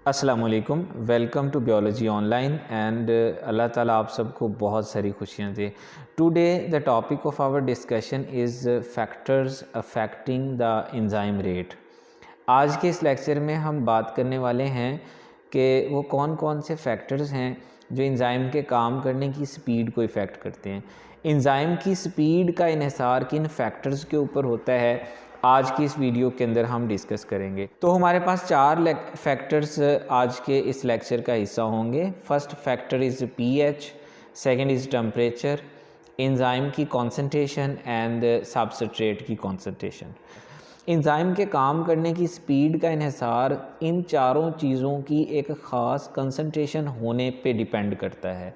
अस्सलाम वालेकुम, welcome to biology online and अल्लाह ताला आप सबको बहुत सारी खुशियाँ दे। Today the topic of our discussion is factors affecting the enzyme rate. आज के इस लेक्चर में हम बात करने वाले हैं कि वो कौन कौन से फैक्टर्स हैं जो एंजाइम के काम करने की स्पीड को इफ़ेक्ट करते हैं। एंजाइम की स्पीड का इन्हिसार किन फैक्टर्स के ऊपर होता है, आज की इस वीडियो के अंदर हम डिस्कस करेंगे। तो हमारे पास चार फैक्टर्स आज के इस लेक्चर का हिस्सा होंगे। First factor is pH, second is temperature, enzyme की कॉन्सेंट्रेशन एंड सबस्ट्रेट की कॉन्सेंट्रेशन। एंजाइम के काम करने की स्पीड का इन्हिसार इन चारों चीज़ों की एक ख़ास कंसंट्रेशन होने पे डिपेंड करता है।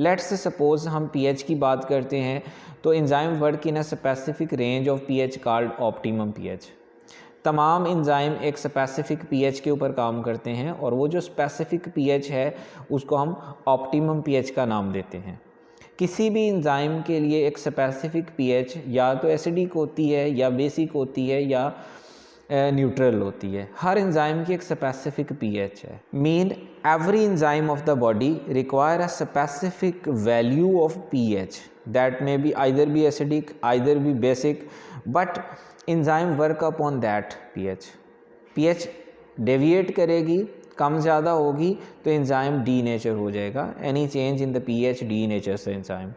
लेट्स सपोज हम पीएच की बात करते हैं तो enzyme work in a specific range of pH called optimum pH. तमाम एंजाइम एक स्पेसिफिक पीएच के ऊपर काम करते हैं और वो जो स्पेसिफिक पीएच है उसको हम ऑप्टिमम पीएच का नाम देते हैं। किसी भी एंजाइम के लिए एक स्पेसिफिक पीएच या तो एसिडिक होती है या बेसिक होती है या न्यूट्रल होती है। हर एंजाइम की एक स्पेसिफिक पीएच है। Mean every enzyme of the body require a specific value of pH that may be either be acidic either be basic, but enzyme work upon that pH. PH deviate करेगी, कम ज़्यादा होगी तो enzyme D nature हो जाएगा। Any change in the pH D nature से enzyme.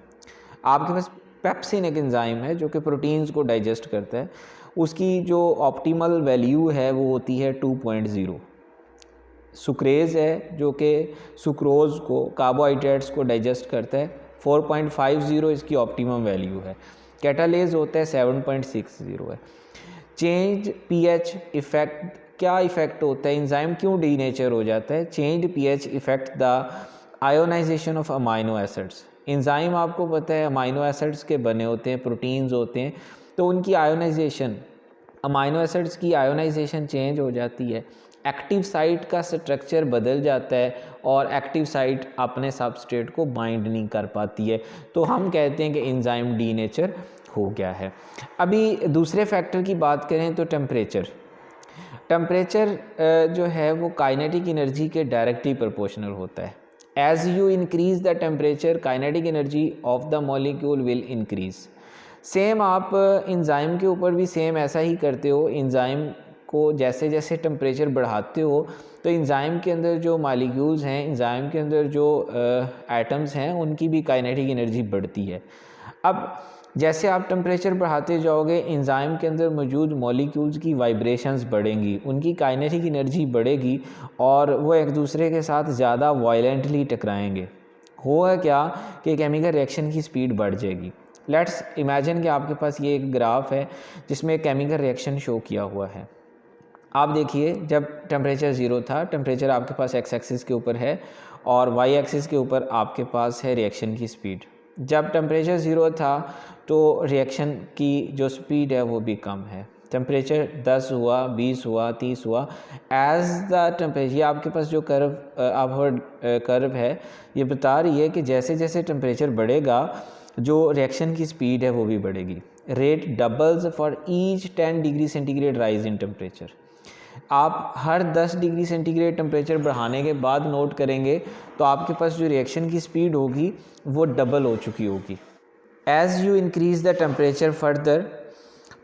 आपके पास pepsin एक एंजाइम है जो कि प्रोटीन्स को डाइजेस्ट करता है। उसकी जो ऑप्टिमल वैल्यू है वो होती है 2.0। सुक्रेज है जो कि सुक्रोज को, कार्बोहाइड्रेट्स को डाइजेस्ट करता है, 4.50 इसकी ऑप्टिमम वैल्यू है। कैटालेज होता है 7.60 है। चेंज पीएच इफेक्ट, क्या इफ़ेक्ट होता है, एंजाइम क्यों डी नेचर हो जाता है? Change pH effect the ionisation of amino acids. Enzyme आपको पता है अमाइनो एसिड्स के बने होते हैं, प्रोटीन्स होते हैं, तो उनकी आयोनाइजेशन, अमाइनो एसिड्स की आयोनाइजेशन चेंज हो जाती है। एक्टिव साइट का स्ट्रक्चर बदल जाता है और एक्टिव साइट अपने सबस्ट्रेट को बाइंड नहीं कर पाती है, तो हम कहते हैं कि एंजाइम डी नेचर हो गया है। अभी दूसरे फैक्टर की बात करें तो टेम्परेचर। टेम्परेचर जो है वो काइनेटिक एनर्जी के डायरेक्टली प्रोपोर्शनल होता है। As you increase the temperature kinetic energy of the molecule will increase. Same आप एंजाइम के ऊपर भी सेम ऐसा ही करते हो। एंजाइम को जैसे जैसे टेम्परेचर बढ़ाते हो तो एंजाइम के अंदर जो मॉलिक्यूल्स हैं, एंजाइम के अंदर जो एटम्स हैं, उनकी भी काइनेटिक एनर्जी बढ़ती है। अब जैसे आप टेम्परेचर बढ़ाते जाओगे एंजाइम के अंदर मौजूद मॉलिक्यूल्स की वाइब्रेशंस बढ़ेंगी, उनकी काइनेटिक एनर्जी बढ़ेगी और वो एक दूसरे के साथ ज़्यादा वायलेंटली टकराएंगे। होगा क्या कि केमिकल रिएक्शन की स्पीड बढ़ जाएगी। लेट्स इमेजिन कि आपके पास ये एक ग्राफ है जिसमें केमिकल रिएक्शन शो किया हुआ है। आप देखिए जब टेम्परेचर 0 था, टेम्परेचर आपके पास एक्स एक्सिस के ऊपर है और वाई एक्सिस के ऊपर आपके पास है रिएक्शन की स्पीड। जब टेम्परेचर 0 था तो रिएक्शन की जो स्पीड है वो भी कम है। टेम्परेचर 10 हुआ, 20 हुआ, 30 हुआ, एज द टेम्परेचर, ये आपके पास जो कर्व अपवर्ड कर्व है ये बता रही है कि जैसे जैसे टेम्परेचर बढ़ेगा जो रिएक्शन की स्पीड है वो भी बढ़ेगी। Rate doubles for each 10 degree centigrade rise in temperature. आप हर 10 डिग्री सेंटीग्रेड टेम्परेचर बढ़ाने के बाद नोट करेंगे तो आपके पास जो रिएक्शन की स्पीड होगी वो डबल हो चुकी होगी। As you increase the temperature further,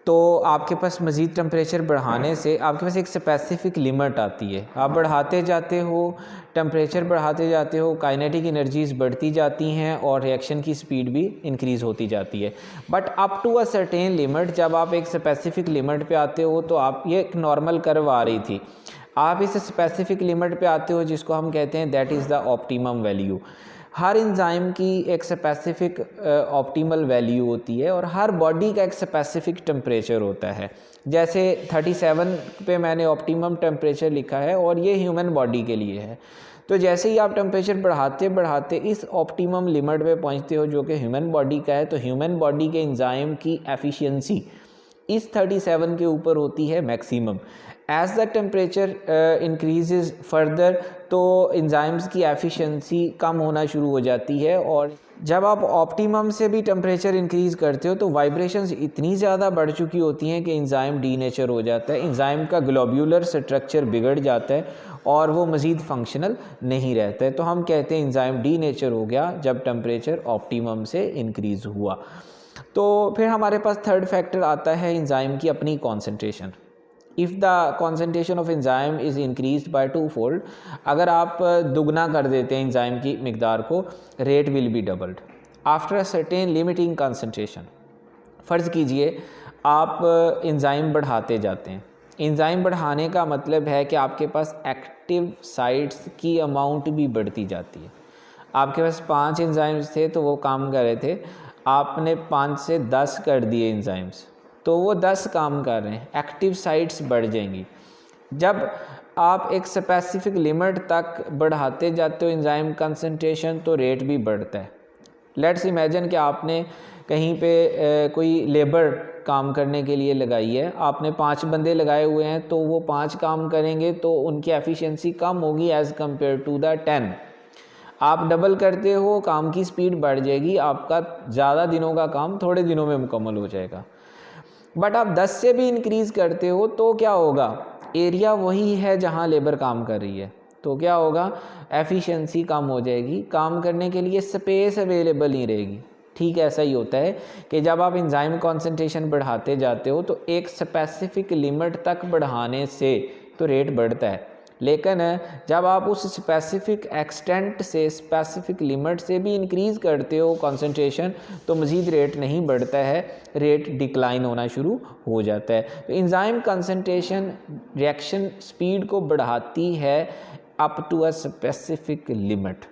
तो आपके पास मज़ीद टेम्परेचर बढ़ाने से आपके पास एक स्पेसिफिक लिमिट आती है। आप बढ़ाते जाते हो, टेम्परेचर बढ़ाते जाते हो, काइनेटिक एनर्जीज़ बढ़ती जाती हैं और रिएक्शन की स्पीड भी इंक्रीज़ होती जाती है। But up to a certain limit, जब आप एक स्पेसिफिक लिमिट पे आते हो तो आप, ये एक नॉर्मल कर्व आ रही थी, आप इस स्पेसिफिक लिमिट पे आते हो जिसको हम कहते हैं that is the optimum value. Her enzyme की एक स्पेसिफिक ऑप्टिमल वैल्यू होती है और हर बॉडी का एक स्पेसिफिक टेम्परेचर होता है। जैसे 37 पे मैंने ऑप्टिमम टेम्परेचर लिखा है और ये ह्यूमन बॉडी के लिए है। तो जैसे ही आप टेम्परेचर बढ़ाते बढ़ाते इस ऑप्टिमम लिमिट पे पहुंचते हो जो कि ह्यूमन बॉडी का है, तो ह्यूमन बॉडी के एंजाइम की एफिशिएंसी इस 37 के ऊपर होती है maximum. As the temperature increases further तो एंजाइम्स की एफिशिएंसी कम होना शुरू हो जाती है और जब आप ऑप्टिमम से भी टेम्परेचर इंक्रीज़ करते हो तो वाइब्रेशंस इतनी ज़्यादा बढ़ चुकी होती हैं कि एंजाइम डी नेचर हो जाता है, एंजाइम का ग्लोब्यूलर स्ट्रक्चर बिगड़ जाता है और वो मज़ीद फंक्शनल नहीं रहता है। तो हम कहते हैं एंजाइम डीनेचर हो गया जब टेम्परेचर ऑप्टिमम से इंक्रीज़ हुआ। तो फिर हमारे पास थर्ड फैक्टर आता है एंजाइम की अपनी concentration. If the concentration of enzyme is increase by 2-fold, अगर आप दुगना कर देते हैं एंजाइम की मिकदार को, rate will be doubled after a certain limiting concentration. फ़र्ज़ कीजिए आप एंजाइम बढ़ाते जाते हैं। एंजाइम बढ़ाने का मतलब है कि आपके पास एक्टिव साइट्स की अमाउंट भी बढ़ती जाती है। आपके पास 5 एंजाइम्स थे तो वो काम कर रहे थे, आपने 5 से 10 कर दिए एंजाइम्स, तो वो 10 काम कर रहे हैं, एक्टिव साइट्स बढ़ जाएंगी। जब आप एक स्पेसिफिक लिमिट तक बढ़ाते जाते हो एंजाइम कंसंट्रेशन, तो रेट भी बढ़ता है। लेट्स इमेजिन कि आपने कहीं पे कोई लेबर काम करने के लिए लगाई है, आपने 5 बंदे लगाए हुए हैं, तो वो 5 काम करेंगे तो उनकी एफिशिएंसी कम होगी एज़ कम्पेयर टू द 10। आप डबल करते हो, काम की स्पीड बढ़ जाएगी, आपका ज़्यादा दिनों का काम थोड़े दिनों में मुकम्मल हो जाएगा। बट आप 10 से भी इंक्रीज़ करते हो तो क्या होगा, एरिया वही है जहाँ लेबर काम कर रही है, तो क्या होगा, एफिशिएंसी कम हो जाएगी, काम करने के लिए स्पेस अवेलेबल नहीं रहेगी। ठीक ऐसा ही होता है कि जब आप एंजाइम कॉन्सेंट्रेशन बढ़ाते जाते हो तो एक स्पेसिफिक लिमिट तक बढ़ाने से तो रेट बढ़ता है, लेकिन जब आप उस स्पेसिफिक एक्सटेंट से, स्पेसिफिक लिमिट से भी इंक्रीज़ करते हो कंसंट्रेशन, तो मज़ीद रेट नहीं बढ़ता है, रेट डिक्लाइन होना शुरू हो जाता है। तो एंजाइम कंसंट्रेशन रिएक्शन स्पीड को बढ़ाती है up to a specific limit.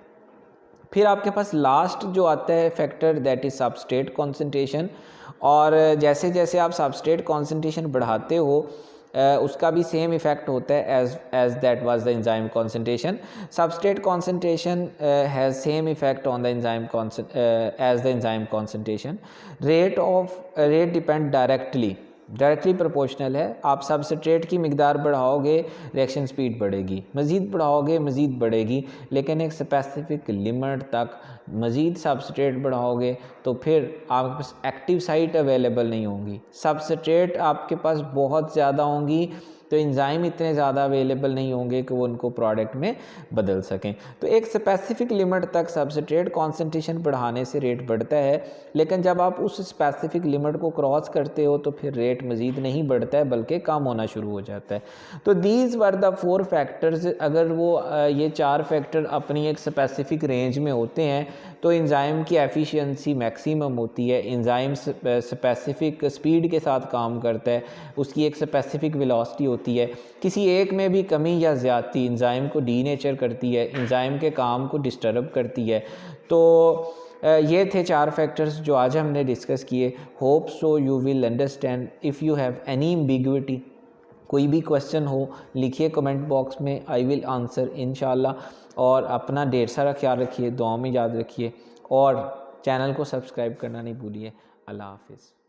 फिर आपके पास लास्ट जो आता है factor, that is substrate concentration. और जैसे जैसे आप सबस्ट्रेट कॉन्सेंट्रेशन बढ़ाते हो उसका भी सेम इफ़ेक्ट होता है as that was the enzyme concentration. Substrate concentration has same effect on the enzyme as the enzyme concentration. Rate depend directly proportional है। आप सबस्ट्रेट की मिकदार बढ़ाओगे, रिएक्शन स्पीड बढ़ेगी, मज़ीद बढ़ाओगे मज़ीद बढ़ेगी, लेकिन एक स्पेसिफिक लिमिट तक मज़ीद सबस्ट्रेट बढ़ाओगे तो फिर आपके पास एक्टिव साइट अवेलेबल नहीं होंगी। सबस्ट्रेट आपके पास बहुत ज़्यादा होंगी तो एंजाइम इतने ज़्यादा अवेलेबल नहीं होंगे कि वो उनको प्रोडक्ट में बदल सकें। तो एक स्पेसिफिक लिमिट तक सबस्ट्रेट कॉन्सेंट्रेशन बढ़ाने से रेट बढ़ता है, लेकिन जब आप उस स्पेसिफिक लिमिट को क्रॉस करते हो तो फिर रेट मज़ीद नहीं बढ़ता है बल्कि कम होना शुरू हो जाता है। तो दीज वर द 4 फैक्टर्स। अगर वो ये 4 फैक्टर अपनी एक स्पेसिफिक रेंज में होते हैं तो एंजाइम की एफिशिएंसी मैक्सिमम होती है। एंजाइम स्पेसिफिक स्पीड के साथ काम करता है, उसकी एक स्पेसिफिक वेलोसिटी होती है। किसी एक में भी कमी या ज़्यादती एंजाइम को डीनेचर करती है, एंजाइम के काम को डिस्टर्ब करती है। तो ये थे 4 फैक्टर्स जो आज हमने डिस्कस किए। Hope so you will understand. If you have any ambiguity, कोई भी क्वेश्चन हो, लिखिए कमेंट बॉक्स में, आई विल आंसर इंशाल्लाह। और अपना ढेर सारा ख्याल रखिए, दुआ में याद रखिए और चैनल को सब्सक्राइब करना नहीं भूलिए। अल्लाह हाफिज़।